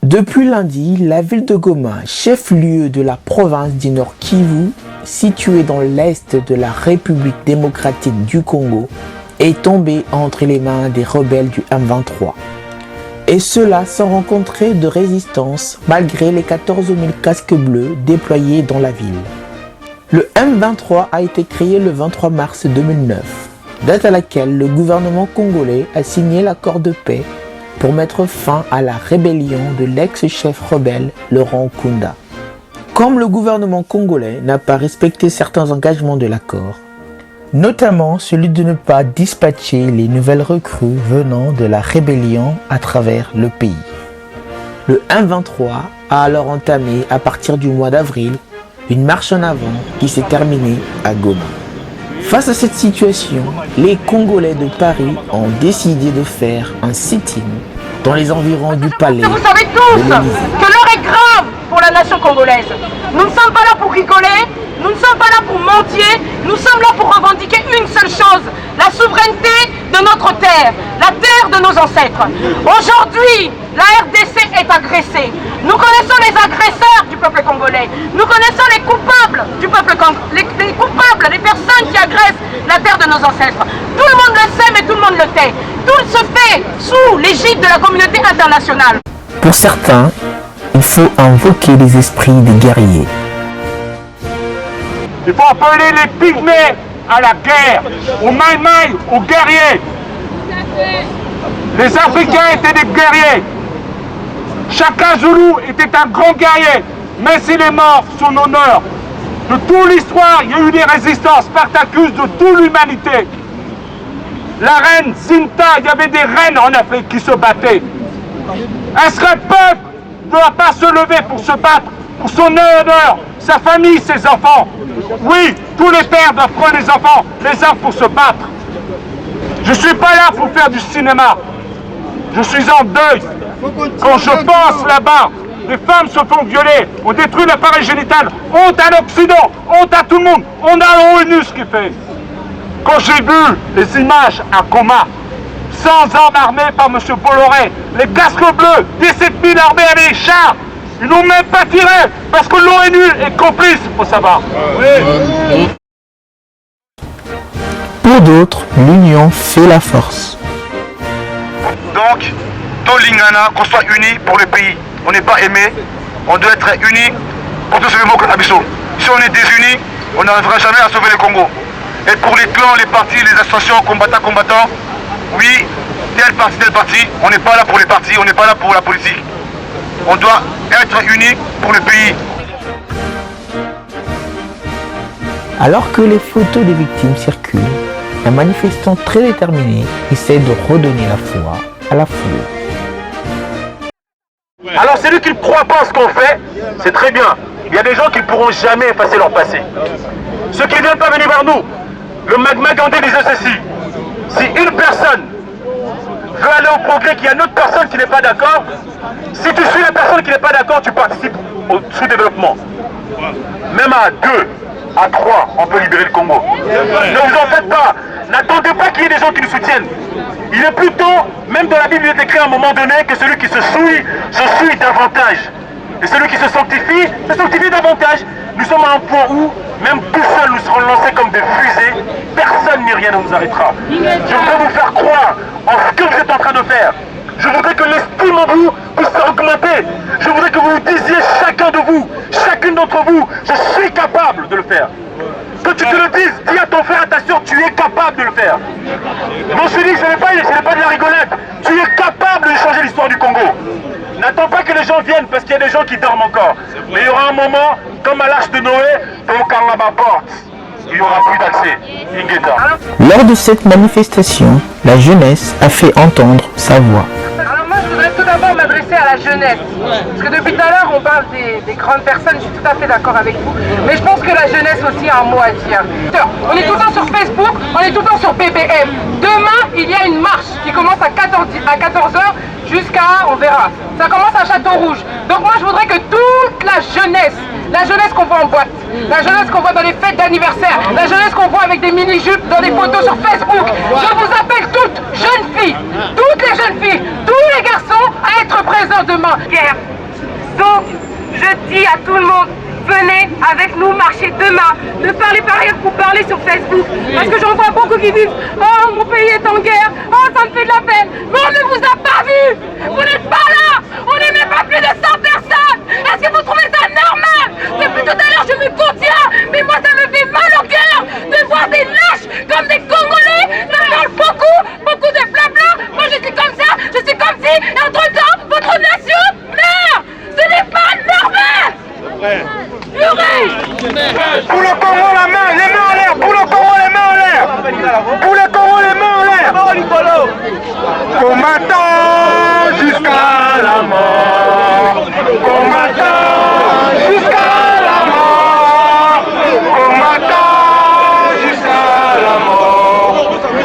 Depuis lundi, la ville de Goma, chef-lieu de la province du Nord Kivu, située dans l'est de la République démocratique du Congo, est tombée entre les mains des rebelles du M23. Et cela sans rencontrer de résistance malgré les 14 000 casques bleus déployés dans la ville. Le M23 a été créé le 23 mars 2009, date à laquelle le gouvernement congolais a signé l'accord de paix pour mettre fin à la rébellion de l'ex-chef rebelle Laurent Nkunda. Comme le gouvernement congolais n'a pas respecté certains engagements de l'accord, notamment celui de ne pas dispatcher les nouvelles recrues venant de la rébellion à travers le pays. Le M23 a alors entamé à partir du mois d'avril une marche en avant qui s'est terminée à Goma. Face à cette situation, les Congolais de Paris ont décidé de faire un sit-in dans les environs du palais. Vous savez tous que l'heure est grave pour la nation congolaise. Nous ne sommes pas là pour rigoler, nous ne sommes pas là pour mentir, nous sommes là pour revendiquer une seule chose, la souveraineté de notre terre, la terre de nos ancêtres. Aujourd'hui, la RDC est agressée. Nous connaissons les agresseurs du peuple congolais. Nous connaissons les coupables du peuple congolais, les coupables, les personnes qui agressent la terre de nos ancêtres. Tout le monde le sait, mais tout le monde le tait. Tout se fait sous l'égide de la communauté internationale. Pour certains, il faut invoquer les esprits des guerriers. Il faut appeler les pygmées à la guerre, aux maïmaï, aux guerriers. Les Africains étaient des guerriers. Chacun Zoulou était un grand guerrier, mais s'il est mort, son honneur. De toute l'histoire, il y a eu des résistances, Spartacus, de toute l'humanité. La reine Zinta, il y avait des reines en Afrique qui se battaient. Est-ce qu'un peuple ne doit pas se lever pour se battre, pour son honneur, sa famille, ses enfants? Oui, tous les pères doivent prendre les enfants pour se battre. Je ne suis pas là pour faire du cinéma. Je suis en deuil. Quand je pense là-bas, les femmes se font violer, on détruit l'appareil génital, honte à l'Occident, honte à tout le monde, on a l'ONU ce qu'il fait. Quand j'ai vu les images à Goma, sans armes armées par M. Bolloré, les casques bleus, 17 000 armés avec les chars, ils n'ont même pas tiré, parce que l'ONU est complice, il faut savoir. Pour d'autres, l'union fait la force. Donc, Tolingana, qu'on soit unis pour le pays. On n'est pas aimé, on doit être unis pour tout ce que nous avons. Si on est désunis, on n'arrivera jamais à sauver le Congo. Et pour les clans, les partis, les associations, combattants, oui, tel parti, on n'est pas là pour les partis, on n'est pas là pour la politique. On doit être unis pour le pays. Alors que les photos des victimes circulent, un manifestant très déterminé essaie de redonner la foi à la foule. Alors celui qui ne croit pas en ce qu'on fait, c'est très bien. Il y a des gens qui ne pourront jamais effacer leur passé. Ceux qui ne viennent pas venir vers nous, le Magma Gandhi disait ceci: si une personne veut aller au progrès, qu'il y a une autre personne qui n'est pas d'accord, si tu suis la personne qui n'est pas d'accord, tu participes au sous-développement. Même à 2, à 3, on peut libérer le Congo. Ne vous en faites pas. N'attendez pas qu'il y ait des gens qui nous soutiennent. Il est plutôt, même dans la Bible, il est écrit à un moment donné que celui qui se souille davantage. Et celui qui se sanctifie davantage. Nous sommes à un point où, même tout seul, nous serons lancés comme des fusées. Personne ni rien ne nous arrêtera. Je voudrais vous faire croire en ce que vous êtes en train de faire. Je voudrais que l'estime en vous puisse augmenter. Je voudrais que vous vous disiez, chacun de vous, chacune d'entre vous, je suis capable de le faire. Que tu te le dises, dis à ton frère, à ta soeur, tu es capable de le faire. Non, je dis que ce n'est pas de la rigolette. Tu es capable de changer l'histoire du Congo. N'attends pas que les gens viennent parce qu'il y a des gens qui dorment encore. Mais il y aura un moment, comme à l'arche de Noé, ton carnaval porte. Il n'y aura plus d'accès. Ingeta. Lors de cette manifestation, la jeunesse a fait entendre sa voix. Alors moi, je voudrais tout d'abord m'adresser à la jeunesse. Parce que depuis tout à l'heure, on parle des grandes personnes, je suis tout à fait d'accord avec vous. Mais je pense que la jeunesse aussi a un mot à dire. On est tout le temps sur Facebook, on est tout le temps sur BBM. Demain, il y a une marche qui commence à 14h jusqu'à, on verra, ça commence à Château-Rouge. Donc moi, je voudrais que toute la jeunesse qu'on voit en boîte, la jeunesse qu'on voit dans les fêtes d'anniversaire, la jeunesse qu'on voit avec des mini-jupes dans les photos sur Facebook, je vous appelle toutes jeunes filles, toutes les jeunes filles, tous les garçons à être présents demain. Guerre, Donc, je dis à tout le monde, venez avec nous marcher demain. Ne parlez pas rien pour parler sur Facebook. Parce que j'en vois beaucoup qui disent « Oh, mon pays est en guerre. Oh, ça me fait de la peine. » Mais on ne vous a pas vu. Vous n'êtes pas là. On n'est même pas plus de 100 personnes. Est-ce que vous trouvez ça normal? Depuis tout à l'heure, je me contiens. Mais moi, ça me fait mal au cœur de voir des lâches comme des Congolais. Ça parle beaucoup, beaucoup de blabla. Moi, je suis comme ça, je suis comme ci. Et entre-temps, votre nation meurt. Ce n'est pas normal. Pour le Congo, les mains en l'air. Pour le Congo, les mains en l'air. Pour le Congo, les mains en l'air. Combattant jusqu'à la mort. Combattant jusqu'à la mort. Combattant jusqu'à la mort.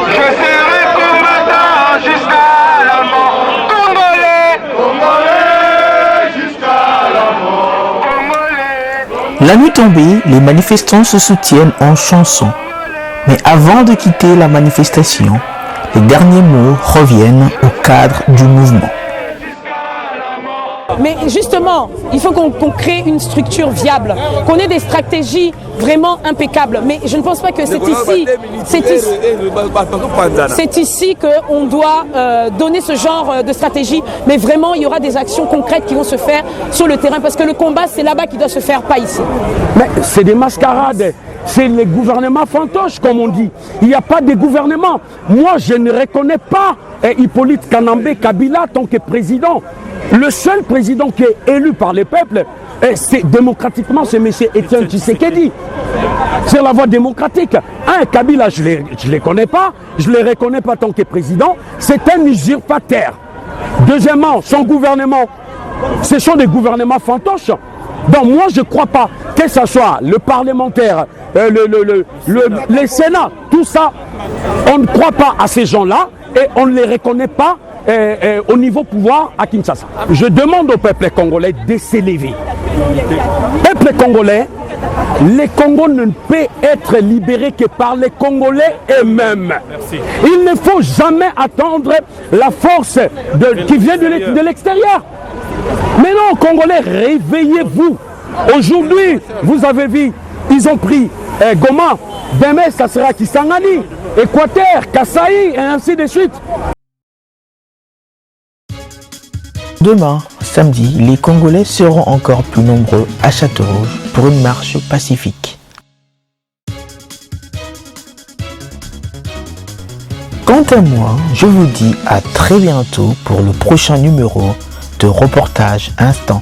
Je serai combattant jusqu'à la mort. Congolais, Congolais jusqu'à la mort. Congolais. La nuit tombée, les manifestants se soutiennent en chansons. Mais avant de quitter la manifestation, les derniers mots reviennent au cadre du mouvement. Mais justement, il faut qu'on crée une structure viable, qu'on ait des stratégies vraiment impeccables. Mais je ne pense pas que c'est ici qu'on doit donner ce genre de stratégie. Mais vraiment, il y aura des actions concrètes qui vont se faire sur le terrain. Parce que le combat, c'est là-bas qu'il doit se faire, pas ici. Mais c'est des mascarades. C'est les gouvernements fantoches, comme on dit. Il n'y a pas de gouvernement. Moi, je ne reconnais pas Hippolyte Kanambe Kabila en tant que président. Le seul président qui est élu par les peuples, c'est démocratiquement, c'est M. Etienne Tshisekedi. C'est la voie démocratique. Kabila, je ne les connais pas, je ne les reconnais pas en tant que président. C'est un usurpateur. Deuxièmement, son gouvernement, ce sont des gouvernements fantoches. Donc moi, je ne crois pas que ce soit le parlementaire, le Sénat, tout ça, on ne croit pas à ces gens-là et on ne les reconnaît pas au niveau pouvoir à Kinshasa. Je demande au peuple congolais de s'élever. Peuple congolais, le Congo ne peut être libéré que par les Congolais eux-mêmes. Il ne faut jamais attendre la force qui vient de l'extérieur. Mais non, Congolais, réveillez-vous. Aujourd'hui, vous avez vu, ils ont pris Goma. Demain, ça sera Kisangani, Équateur, Kasaï, et ainsi de suite. Demain, samedi, les Congolais seront encore plus nombreux à Châteaurouge pour une marche pacifique. Quant à moi, je vous dis à très bientôt pour le prochain numéro de Reportage Instant.